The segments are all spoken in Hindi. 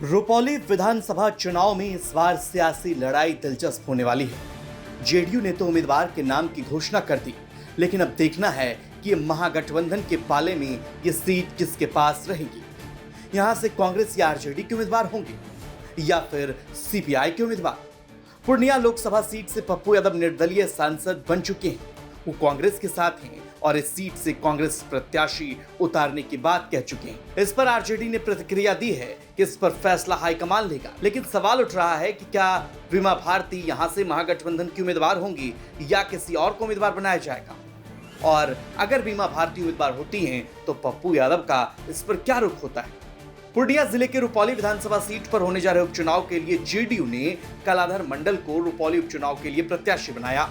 रुपौली विधानसभा चुनाव में इस बार सियासी लड़ाई दिलचस्प होने वाली है। जेडीयू ने तो उम्मीदवार के नाम की घोषणा कर दी, लेकिन अब देखना है कि महागठबंधन के पाले में ये सीट किसके पास रहेगी। यहां से कांग्रेस या आरजेडी के उम्मीदवार होंगे या फिर सीपीआई के उम्मीदवार। पूर्णिया लोकसभा सीट से पप्पू यादव निर्दलीय सांसद बन चुके हैं। वो कांग्रेस के साथ हैं और इस सीट से कांग्रेस प्रत्याशी उतारने की बात कह चुके हैं। इस पर आरजेडी ने प्रतिक्रिया दी है कि इस पर फैसला हाईकमान लेगा, लेकिन सवाल उठ रहा है कि क्या विमा भारती यहां से महागठबंधन की उम्मीदवार होंगी या किसी और को उम्मीदवार बनाया जाएगा। और अगर बीमा भारती उम्मीदवार होती हैं तो पप्पू यादव का इस पर क्या रुख होता है। पूर्णिया जिले के रुपौली विधानसभा सीट पर होने जा रहे उपचुनाव के लिए जेडीयू ने कलाधर मंडल को रुपौली उपचुनाव के लिए प्रत्याशी बनाया।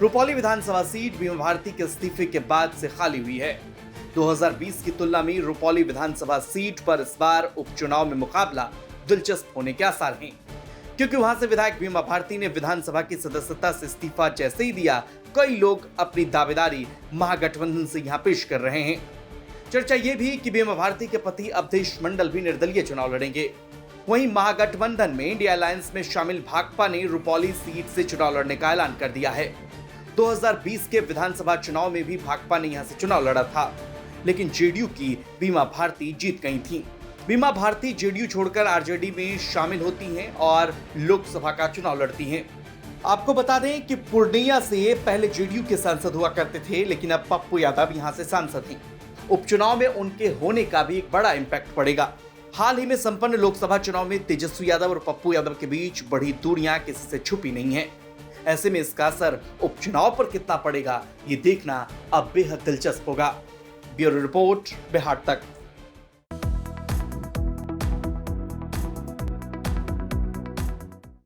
रुपौली विधानसभा सीट बीमा भारती के इस्तीफे के बाद से खाली हुई है। 2020 की तुलना में रुपौली विधानसभा सीट पर इस बार उपचुनाव में मुकाबला दिलचस्प होने के आसार हैं, क्योंकि वहां से विधायक बीमा भारती ने विधानसभा की सदस्यता से इस्तीफा जैसे ही दिया, कई लोग अपनी दावेदारी महागठबंधन से यहां पेश कर रहे हैं। चर्चा यह भी कि बीमा भारती के पति अवधेश मंडल भी निर्दलीय चुनाव लड़ेंगे। वहीं महागठबंधन में इंडिया अलायंस में शामिल भाकपा ने रुपौली सीट से चुनाव लड़ने का ऐलान कर दिया है। 2020 के विधानसभा चुनाव में भी भाकपा ने यहां से चुनाव लड़ा था, लेकिन जेडीयू की बीमा भारती जीत गई थी। बीमा भारती जेडीयू छोड़कर आरजेडी में शामिल होती हैं और लोकसभा का चुनाव लड़ती हैं। आपको बता दें कि पूर्णिया से पहले जेडीयू के सांसद हुआ करते थे, लेकिन अब पप्पू यादव यहां से सांसद हैं। उपचुनाव में उनके होने का भी एक बड़ा इंपैक्ट पड़ेगा। हाल ही में संपन्न लोकसभा चुनाव में तेजस्वी यादव और पप्पू यादव के बीच बढ़ी दूरियां किसी से छुपी नहीं है। ऐसे में इसका असर उपचुनाव पर कितना पड़ेगा, ये देखना अब बेहद दिलचस्प होगा। ब्यूरो रिपोर्ट, बिहार तक।